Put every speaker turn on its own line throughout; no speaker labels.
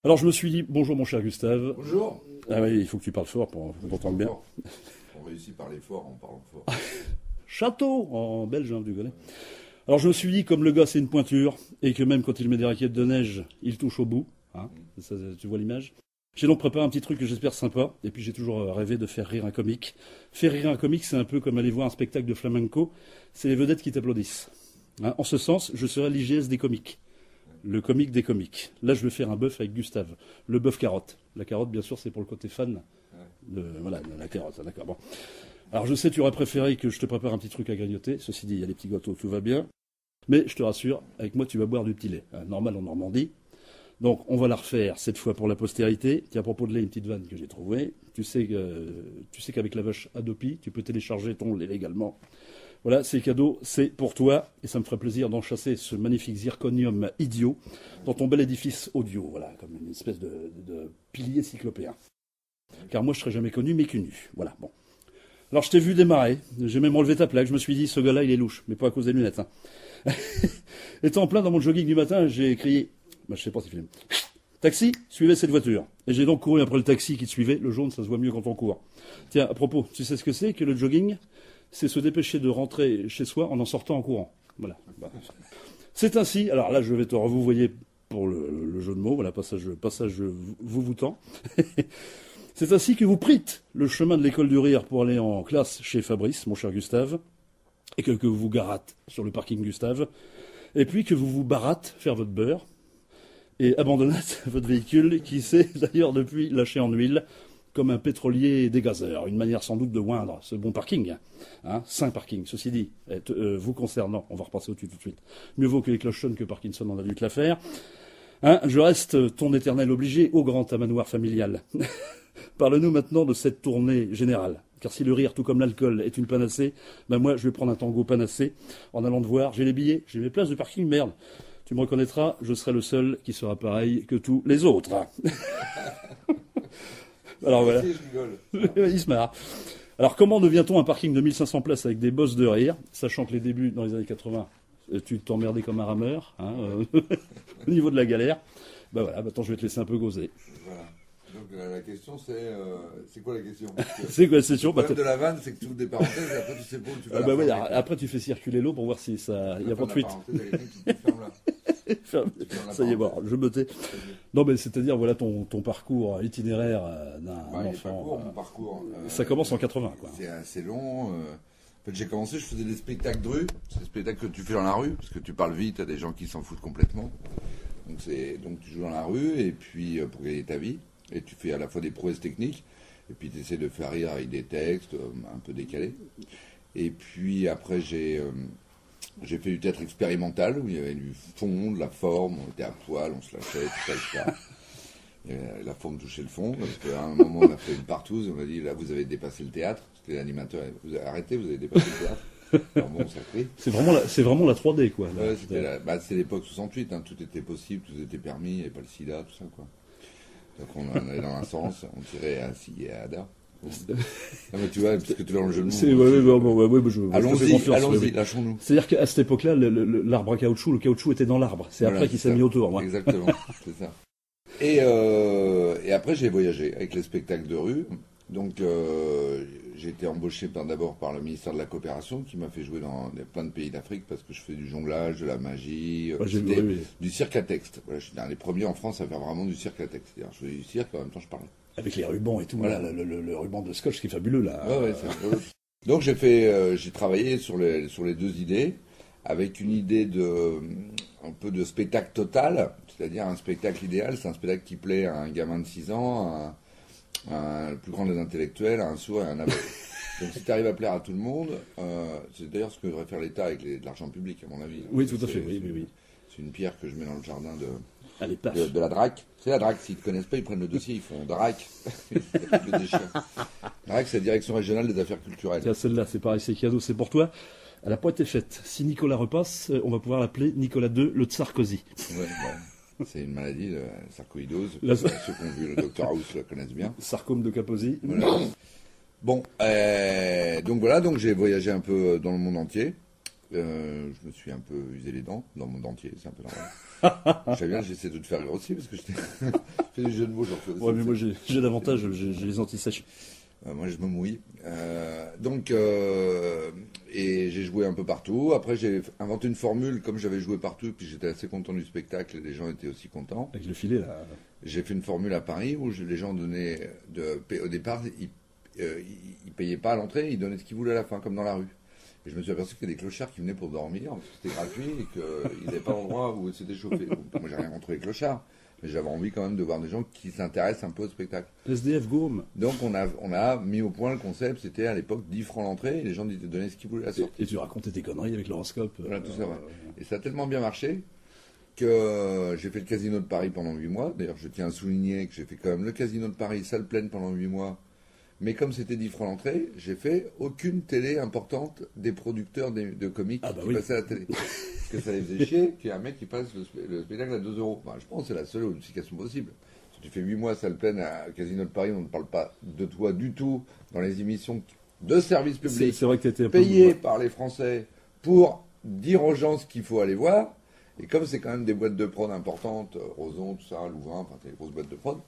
Alors je me suis dit, bonjour mon cher Gustave.
Bonjour.
Ah oui, il faut que tu parles fort pour qu'on t'entende bien.
On réussit par l'effort en parlant fort.
Château, en belge, hein, tu connais. Alors je me suis dit, comme le gars c'est une pointure, et que même quand il met des raquettes de neige, il touche au bout. Hein, ça, tu vois l'image. J'ai donc préparé un petit truc que j'espère sympa, et puis j'ai toujours rêvé de faire rire un comique. Faire rire un comique, c'est un peu comme aller voir un spectacle de flamenco, c'est les vedettes qui t'applaudissent. Hein, en ce sens, je serai l'IGS des comiques. Le comique des comiques. Là, je vais faire un bœuf avec Gustave. Le bœuf carotte. La carotte, bien sûr, c'est pour le côté fan de la carotte. D'accord. Bon. Alors, je sais, tu aurais préféré que je te prépare un petit truc à grignoter. Ceci dit, il y a les petits gâteaux, tout va bien. Mais je te rassure, avec moi, tu vas boire du petit lait. Normal en Normandie. Donc, on va la refaire cette fois pour la postérité. Tiens, à propos de lait, une petite vanne que j'ai trouvée. Tu sais qu'avec la vache Adopi, tu peux télécharger ton lait légalement. Voilà, c'est cadeau, c'est pour toi, et ça me ferait plaisir d'enchasser ce magnifique zirconium idiot dans ton bel édifice audio, voilà, comme une espèce de pilier cyclopéen. Car moi, je serais jamais connu, mais nu. Voilà, bon. Alors, je t'ai vu démarrer, j'ai même relevé ta plaque, je me suis dit, ce gars-là, il est louche, mais pas à cause des lunettes. Hein. Étant en plein dans mon jogging du matin, j'ai crié, je sais pas si film. Taxi, suivez cette voiture. Et j'ai donc couru après le taxi qui te suivait, le jaune, ça se voit mieux quand on court. Tiens, à propos, tu sais ce que c'est que le jogging ? C'est se dépêcher de rentrer chez soi en sortant en courant. Voilà. C'est ainsi, alors là je vais te revoyer pour le jeu de mots, voilà, passage vous-vous-temps. C'est ainsi que vous prîtes le chemin de l'école du rire pour aller en classe chez Fabrice, mon cher Gustave, et que vous vous garâtes sur le parking Gustave, et puis que vous vous barâtes faire votre beurre, et abandonnâtes votre véhicule qui s'est d'ailleurs depuis lâché en huile, comme un pétrolier dégazeur, une manière sans doute de oindre ce bon parking. Hein, sain parking, ceci dit, vous concernant, on va repasser au-dessus tout de suite, mieux vaut que les cloches sonnent que Parkinson en a dû te la faire. Hein, je reste ton éternel obligé au grand amanoir familial. Parle-nous maintenant de cette tournée générale. Car si le rire, tout comme l'alcool, est une panacée, ben moi je vais prendre un tango panacé en allant te voir. J'ai les billets, j'ai mes places de parking, merde. Tu me reconnaîtras, je serai le seul qui sera pareil que tous les autres. Alors voilà. Il se marre. Alors comment devient-on un parking de 1500 places avec des bosses de rire, sachant que les débuts dans les années 80, tu t'emmerdais comme un rameur, hein, au niveau de la galère. Ben voilà, maintenant je vais te laisser un peu gauzer.
Voilà. Donc la question c'est quoi la question?
C'est quoi la question?
Le problème de la vanne, c'est que tu ouvres des parenthèses et après tu sais pas où tu vas
ouais, après tu fais circuler l'eau pour voir si ça... Il n'y a pas de fuite. Ça y est, bon, je me tais. Non, mais c'est-à-dire, voilà ton parcours itinéraire d'un enfant.
Mon parcours.
Ça commence en 80, quoi.
C'est assez long. En fait, j'ai commencé, je faisais des spectacles de rue. C'est des spectacles que tu fais dans la rue, parce que tu parles vite à des gens qui s'en foutent complètement. Donc tu joues dans la rue, et puis pour gagner ta vie. Et tu fais à la fois des prouesses techniques, et puis tu essaies de faire rire avec des textes un peu décalés. Et puis après, j'ai fait du théâtre expérimental où il y avait du fond, de la forme, on était à poil, on se lâchait, tout ça, etc. Et la forme touchait le fond, parce qu'à un moment on a fait une partouze, on a dit là vous avez dépassé le théâtre, c'était l'animateur, vous avez arrêté, vous avez dépassé le théâtre. Alors bon, ça crie.
C'est vraiment la 3D, quoi.
Ouais, c'est l'époque 68, hein, tout était possible, tout était permis, il n'y avait pas le sida, tout ça, quoi. Donc on allait dans un sens, on tirait à Sig et à Ada. Non mais tu vois, parce que tu vas dans le jeu de mots. Allons-y, lâchons-nous.
C'est-à-dire qu'à cette époque-là, l'arbre à caoutchouc, le caoutchouc était dans l'arbre. C'est voilà, après qu'il s'est mis autour. Moi.
Exactement, c'est ça. Et après, j'ai voyagé avec les spectacles de rue. Donc, j'ai été embauché d'abord par le ministère de la Coopération, qui m'a fait jouer dans plein de pays d'Afrique, parce que je fais du jonglage, de la magie, du cirque à texte. Voilà, je suis l'un des premiers en France à faire vraiment du cirque à texte. C'est-à-dire, je faisais du cirque, en même temps je parlais.
Avec les rubans et tout, voilà. Le ruban de scotch qui est fabuleux, là.
Ouais, donc j'ai travaillé sur les deux idées, avec une idée un peu de spectacle total, c'est-à-dire un spectacle idéal, c'est un spectacle qui plaît à un gamin de 6 ans, à le plus grand des intellectuels, à un sourd et à un aveugle. Donc si tu arrives à plaire à tout le monde, c'est d'ailleurs ce que devrait faire l'État avec de l'argent public, à mon avis.
Oui, tout à fait, oui.
C'est une pierre que je mets dans le jardin de
la
DRAC. C'est la DRAC, s'ils ne te connaissent pas, ils prennent le dossier, ils font DRAC. Le déchirent. DRAC, c'est la Direction Régionale des Affaires Culturelles.
Tiens, celle-là, c'est pareil, c'est cadeau, c'est pour toi. Elle n'a pas été faite. Si Nicolas repasse, on va pouvoir l'appeler Nicolas II, le Tsarkozy.
Ouais. C'est une maladie, la sarcoïdose. Ceux qui ont vu le Dr House le connaissent bien.
Sarcome de Kaposi.
Voilà. Bon, donc j'ai voyagé un peu dans le monde entier. Je me suis un peu usé les dents dans le monde entier, c'est un peu normal. J'aime bien, j'essaie de te faire rire aussi, parce que je fais des jeux de mots, j'en fais aussi.
Ouais, mais moi j'ai l'avantage, j'ai les anti-sèches.
Moi, je me mouille. Et j'ai joué un peu partout. Après, j'ai inventé une formule, comme j'avais joué partout, puis j'étais assez content du spectacle, et les gens étaient aussi contents.
Avec le filet, là.
J'ai fait une formule à Paris où les gens donnaient, au départ, ils payaient pas à l'entrée, ils donnaient ce qu'ils voulaient à la fin, comme dans la rue. Et je me suis aperçu qu'il y a des clochards qui venaient pour dormir, parce que c'était gratuit, et qu'ils n'avaient pas d'endroit où c'était chauffé. Donc, moi, j'ai rien contre les clochards. Mais j'avais envie quand même de voir des gens qui s'intéressent un peu au spectacle.
SDF Gaume.
Donc on a mis au point le concept, c'était à l'époque 10 francs l'entrée, et les gens donnaient ce qu'ils voulaient à la sortie.
Et tu racontais tes conneries avec l'horoscope.
Voilà, tout ça, ouais. Et ça a tellement bien marché que j'ai fait le Casino de Paris pendant 8 mois. D'ailleurs, je tiens à souligner que j'ai fait quand même le Casino de Paris, salle pleine pendant 8 mois. Mais comme c'était 10 francs l'entrée, j'ai fait aucune télé importante des producteurs de comiques qui passaient à la télé. Parce que ça les faisait chier qu'il y ait un mec qui passe le spectacle à 2 euros. Enfin, je pense que c'est la seule unification possible. Si tu fais 8 mois salle pleine à Casino de Paris, on ne parle pas de toi du tout dans les émissions de service public.
C'est vrai que t'étais
payé par les Français pour dire aux gens ce qu'il faut aller voir. Et comme c'est quand même des boîtes de prod importantes, Roson, tout ça, Louvain, enfin, des grosses boîtes de prod,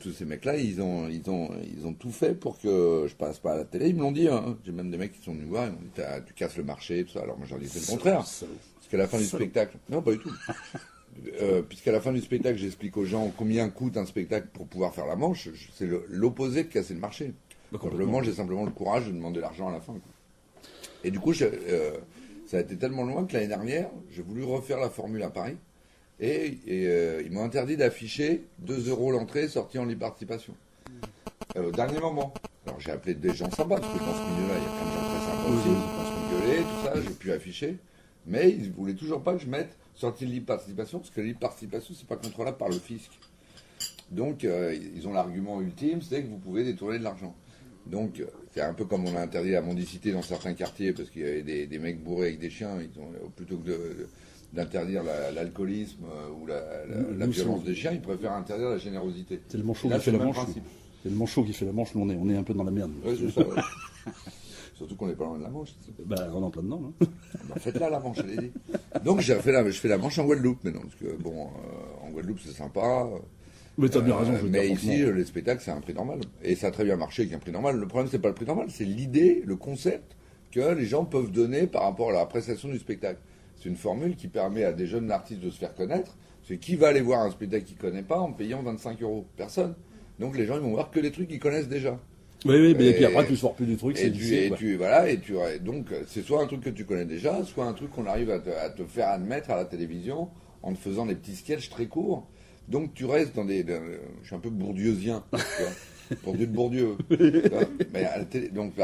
tous ces mecs-là, ils ont tout fait pour que je passe pas à la télé. Ils me l'ont dit, hein. J'ai même des mecs qui sont venus voir, ils m'ont dit, tu casses le marché, tout ça. Alors moi, j'en dis, c'est le contraire. Parce qu'à la fin du spectacle, non, pas du tout. Puisqu'à la fin du spectacle, j'explique aux gens combien coûte un spectacle pour pouvoir faire la manche. C'est l'opposé de casser le marché. Simplement, j'ai simplement le courage de demander l'argent à la fin, quoi. Et du coup, ça a été tellement loin que l'année dernière, j'ai voulu refaire la formule à Paris. Et ils m'ont interdit d'afficher 2 euros l'entrée sortie en libre participation. Au dernier moment. Alors j'ai appelé des gens sympas, parce que dans ce milieu-là, il y a plein de gens très sympas aussi, qui se gueuler, tout ça, j'ai pu afficher. Mais ils ne voulaient toujours pas que je mette sortie de libre participation, parce que la libre participation, c'est pas contrôlable par le fisc. Donc ils ont l'argument ultime, c'est que vous pouvez détourner de l'argent. Donc c'est un peu comme on a interdit la mendicité dans certains quartiers, parce qu'il y avait des mecs bourrés avec des chiens, plutôt que d'interdire l'alcoolisme ou la violence des chiens, ils préfèrent interdire la générosité.
C'est le manchot qui fait la manche. C'est le manchot qui fait la manche, nous on est un peu dans la merde.
Oui, c'est ça, ouais. Surtout qu'on n'est pas loin de la Manche.
Bah, on est en plein dedans, là.
Bah, faites-la, la Manche, je l'ai dit. Donc je fais la Manche en Guadeloupe maintenant, parce que bon, en Guadeloupe c'est sympa.
Mais t'as bien raison, je veux
mais
dire,
ici, les spectacles, c'est un prix normal. Et ça a très bien marché avec un prix normal. Le problème, c'est pas le prix normal, c'est l'idée, le concept que les gens peuvent donner par rapport à la prestation du spectacle. C'est une formule qui permet à des jeunes artistes de se faire connaître. C'est qui va aller voir un spectacle qu'il ne connaît pas en payant 25 euros? Personne. Donc les gens, ils vont voir que les trucs qu'ils connaissent déjà.
Oui, mais et puis après, tu sors plus du truc, c'est
donc, c'est soit un truc que tu connais déjà, soit un truc qu'on arrive à te faire admettre à la télévision en te faisant des petits sketchs très courts. Donc, tu restes dans je suis un peu bourdieusien, tu vois, Bourdieu de Bourdieu. Mais à la télé, donc,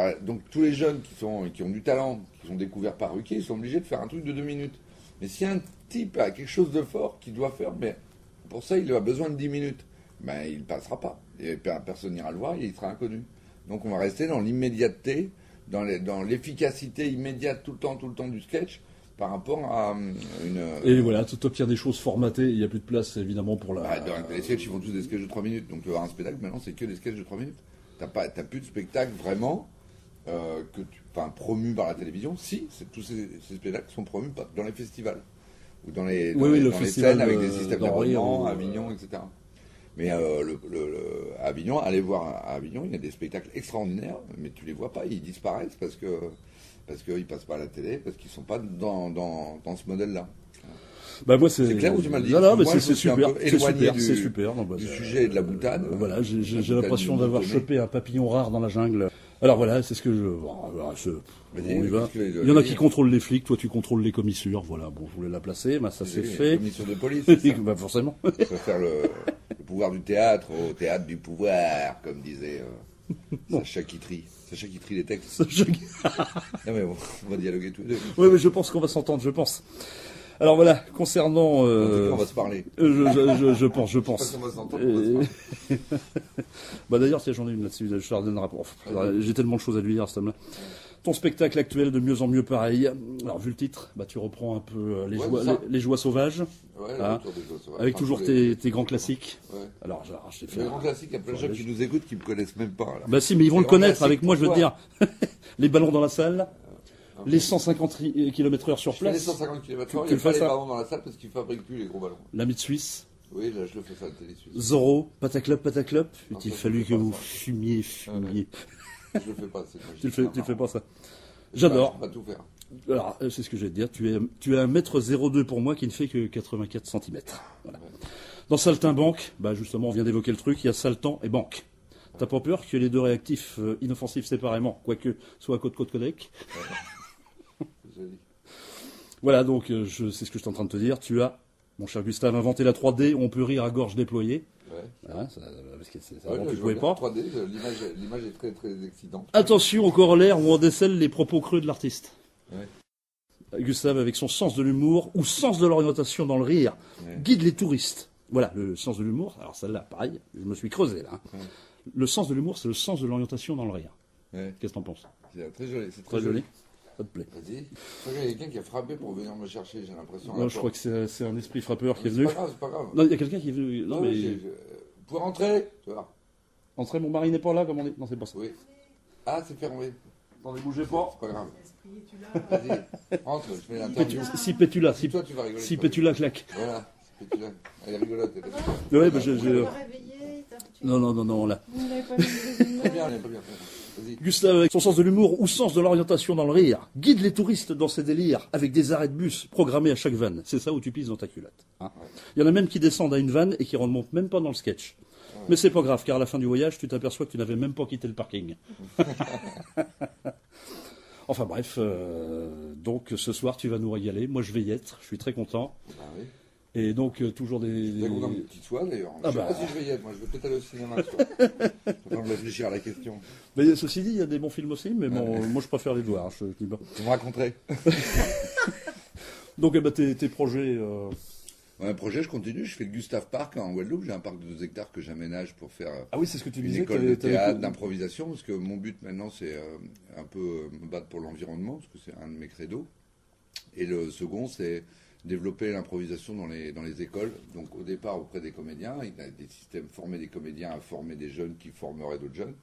tous les jeunes qui ont du talent, qui sont découverts par Ruquier, ils sont obligés de faire un truc de 2 minutes. Mais si un type a quelque chose de fort qu'il doit faire, mais pour ça, il a besoin de 10 minutes. Ben, il ne passera pas. Et personne n'ira le voir, il sera inconnu. Donc on va rester dans l'immédiateté, dans l'efficacité immédiate tout le temps du sketch par rapport à une...
Et voilà, tout au pire des choses formatées, il n'y a plus de place évidemment pour la...
les sketchs, ils font tous des sketchs de 3 minutes. Donc tu vas voir un spectacle, maintenant c'est que des sketchs de 3 minutes. T'as plus de spectacle vraiment promu par la télévision. Si, tous ces spectacles sont promus dans les festivals. Ou dans les scènes avec des systèmes d'abonnement, Avignon, etc. Mais à Avignon, allez voir à Avignon, il y a des spectacles extraordinaires, mais tu les vois pas, ils disparaissent parce qu'ils passent pas à la télé, parce qu'ils sont pas dans ce modèle-là.
Bah moi
c'est clair ou tu m'as le dit?
Non, mais
moi,
c'est super,
c'est
super.
Du sujet et de la boutade.
Voilà, j'ai l'impression d'avoir chopé un papillon rare dans la jungle. Alors voilà, c'est ce que je... on y va. Il y en a qui contrôlent les flics, toi tu contrôles les commissures. Voilà, bon, je voulais la placer, mais ça c'est fait.
Commissaire de police.
Bah forcément.
Je préfère le pouvoir du théâtre au théâtre du pouvoir, comme disait Sacha Guitry. Sacha Guitry les textes. Non mais bon, on va dialoguer tous les deux.
Oui, mais je pense qu'on va s'entendre, je pense. Alors voilà, concernant...
on va se parler.
Je pense.
Je pense qu'on va s'entendre.
Bah d'ailleurs, si j'en ai une là-dessus, je leur donnerai. J'ai tellement de choses à lui dire à ce homme-là. Ton spectacle actuel, de mieux en mieux pareil. Alors, vu le titre, bah, tu reprends un peu les joies sauvages.
Ouais,
hein,
des joies sauvages.
avec toujours tes grands classiques.
Ouais.
Alors, je t'ai fait.
Les grands classiques, il y a plein de gens qui nous écoutent qui ne me connaissent même pas. Là.
Bah si, mais ils vont le connaître avec moi, je veux te dire. Les ballons dans la salle. les 150 km/h sur
Je fais les
place.
150 km/h,
Tu
il n'y
le
a
fais
pas les
ça
ballons dans la salle parce qu'ils ne fabriquent plus les gros ballons.
L'ami de Suisse.
Oui, là, je le fais ça à la télé suisse.
Zorro, pataclop.
Non,
Il
ça,
fallu
je
que
fais pas
vous
ça.
fumiez.
Je le fais pas, c'est
Tu le fais pas ça. J'adore.
Je peux pas tout faire.
Alors, c'est ce que j'allais te dire. Tu es 1m02 pour moi qui ne fait que 84 cm. Voilà.
Ouais.
Dans Saltimbanque, bah justement, on vient d'évoquer le truc, il y a Saltan et Banque. T'as pas peur que les deux réactifs inoffensifs séparément, quoique soit à côte codec.
C'est joli.
Voilà, donc c'est ce que je suis en train de te dire. Tu as, mon cher Gustave, inventé la 3D, on peut rire à gorge déployée.
Ouais.
Voilà, parce que c'est
Ouais,
avant,
là,
tu
je
pouvais
vois
pas.
bien 3D, l'image est très très excitante.
Attention au corollaire où on décèle les propos creux de l'artiste.
Ouais.
Gustave, avec son sens de l'humour ou sens de l'orientation dans le rire,
Ouais.
guide les touristes. Voilà, le sens de l'humour. Alors celle-là, pareil, je me suis creusé là. Hein.
Ouais.
Le sens de l'humour, c'est le sens de l'orientation dans le rire.
Ouais.
Qu'est-ce que t'en penses?
C'est très joli. C'est
Très joli. Ça te plaît?
Vas-y. Je crois qu'il y a quelqu'un qui a frappé pour venir me chercher, j'ai l'impression.
Moi, je crois que c'est un esprit frappeur qui est venu.
C'est pas grave.
Non, il y a quelqu'un qui est venu. Non, mais.
Vous pouvez rentrer, tu vois.
Entrer, mon mari n'est pas là, comme on dit. Non, c'est pas ça.
Oui. Ah, c'est fermé.
Attendez, bougez pas.
C'est pas grave. Vas-y, rentre, je fais l'interview.
Si Pétula,
Si toi, tu vas rigoler.
si
toi.
Pétula claque.
Voilà, si Pétula. Elle est rigolote. Elle est...
Ouais, bah,
Tu l'as réveillé,
Non, là.
Vous n'avez pas mis de
Très bien, elle est pas bien. Vas-y.
Gustave, avec son sens de l'humour ou sens de l'orientation dans le rire, guide les touristes dans ses délires avec des arrêts de bus programmés à chaque vanne. C'est ça où tu pisses dans ta culotte. Hein.
Ouais.
Il y en a même qui descendent à une vanne et qui ne remontent même pas dans le sketch.
Ouais.
Mais c'est pas grave, car à la fin du voyage, tu t'aperçois que tu n'avais même pas quitté le parking. Enfin bref, donc ce soir tu vas nous régaler. Moi je vais y être, je suis très content.
Bah oui.
Et donc toujours des.
J'ai content que tu y sois d'ailleurs.
Ah
Je sais
bah.
pas si je vais y être, moi je vais peut-être aller au cinéma ce soir. Je suis en train de réfléchir à la question.
Mais ceci dit, il y a des bons films aussi, mais bon, moi je préfère les voir. Je dis pas.
Tu me raconterais.
Donc eh ben, tes projets.
Un projet, je continue, je fais le Gustave Park en Guadeloupe. J'ai un parc de 2 hectares que j'aménage pour faire
Ah oui, c'est ce que tu
une
disais.
école de
t'avais-
théâtre, d'improvisation, parce que mon but maintenant c'est un peu me battre pour l'environnement, parce que c'est un de mes credos. Et le second, c'est développer l'improvisation dans les écoles. Donc au départ auprès des comédiens, il y a des systèmes, former des comédiens à former des jeunes qui formeraient d'autres jeunes.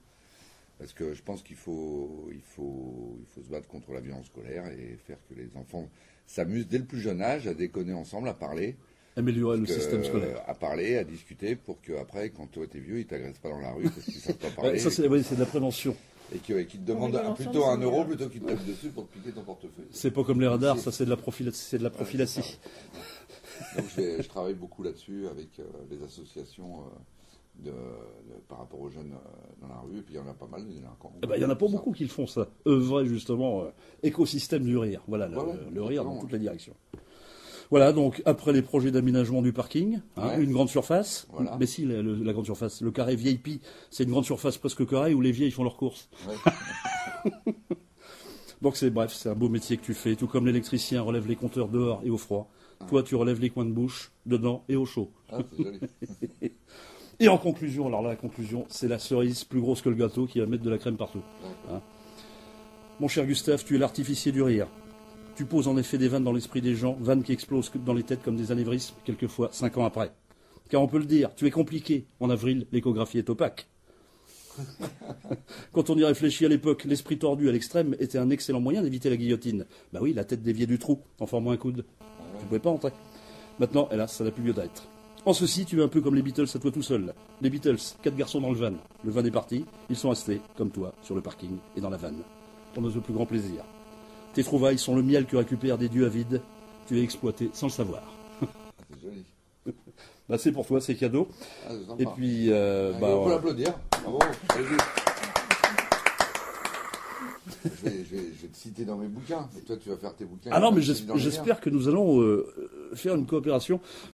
Parce que je pense qu'il faut se battre contre la violence scolaire et faire que les enfants s'amusent dès le plus jeune âge à déconner ensemble, à parler.
Améliorer le
Que,
système scolaire.
à parler, à discuter, pour qu'après, quand toi t'es vieux, ils t'agressent pas dans la rue parce qu'ils savent pas parler.
Ouais, ça c'est de la prévention.
Et qu'ils te demandent
rigoler
plutôt
ensemble,
1
c'est
euro
mieux.
plutôt qu'ils te tapent dessus pour te piquer ton portefeuille.
C'est pas comme les radars, ça c'est de la prophylaxie.
Donc je travaille beaucoup là-dessus avec les associations par rapport aux jeunes dans la rue. Et puis il y en a pas mal, des délinquants.
Eh ben, il y en a pas beaucoup qui le font ça. Œuvrer justement écosystème du rire. Voilà,
Ouais,
le rire dans
exactement.
toutes les directions. Voilà, donc après les projets d'aménagement du parking, hein,
Ouais.
une grande surface.
Voilà.
Mais si, la grande surface. Le carré VIP, c'est une grande surface presque carré où les vieilles font leurs courses.
Ouais.
Donc bref, c'est un beau métier que tu fais. Tout comme l'électricien relève les compteurs dehors et au froid. Toi, tu relèves les coins de bouche, dedans et au chaud.
Ah, c'est joli.
Et en conclusion, alors là, la conclusion, c'est la cerise plus grosse que le gâteau qui va mettre de la crème partout.
D'accord.
Mon cher Gustave, tu es l'artificier du rire. Tu poses en effet des vannes dans l'esprit des gens, vannes qui explosent dans les têtes comme des anévrismes, quelquefois 5 ans après. Car on peut le dire, tu es compliqué. En avril, l'échographie est opaque. Quand on y réfléchit à l'époque, l'esprit tordu à l'extrême était un excellent moyen d'éviter la guillotine. Bah oui, la tête déviée du trou, en formant un coude. Tu ne pouvais pas entrer. Maintenant, hélas, ça n'a plus lieu d'être. En ceci, tu es un peu comme les Beatles à toi tout seul. Les Beatles, 4 garçons dans le van. Le van est parti, ils sont restés, comme toi, sur le parking et dans la vanne. Pour notre plus grand plaisir. Tes trouvailles sont le miel que récupèrent des dieux avides. Tu es exploité sans le savoir.
Ah, c'est joli.
Bah, c'est pour toi, c'est cadeau.
Ah, c'est sympa.
Et puis,
On peut l'applaudir. Bravo. Allez-y. Je vais te citer dans mes bouquins. Et toi, tu vas faire tes bouquins.
Ah non, mais
Je vais te citer dans les miens.
j'espère que nous allons faire une coopération.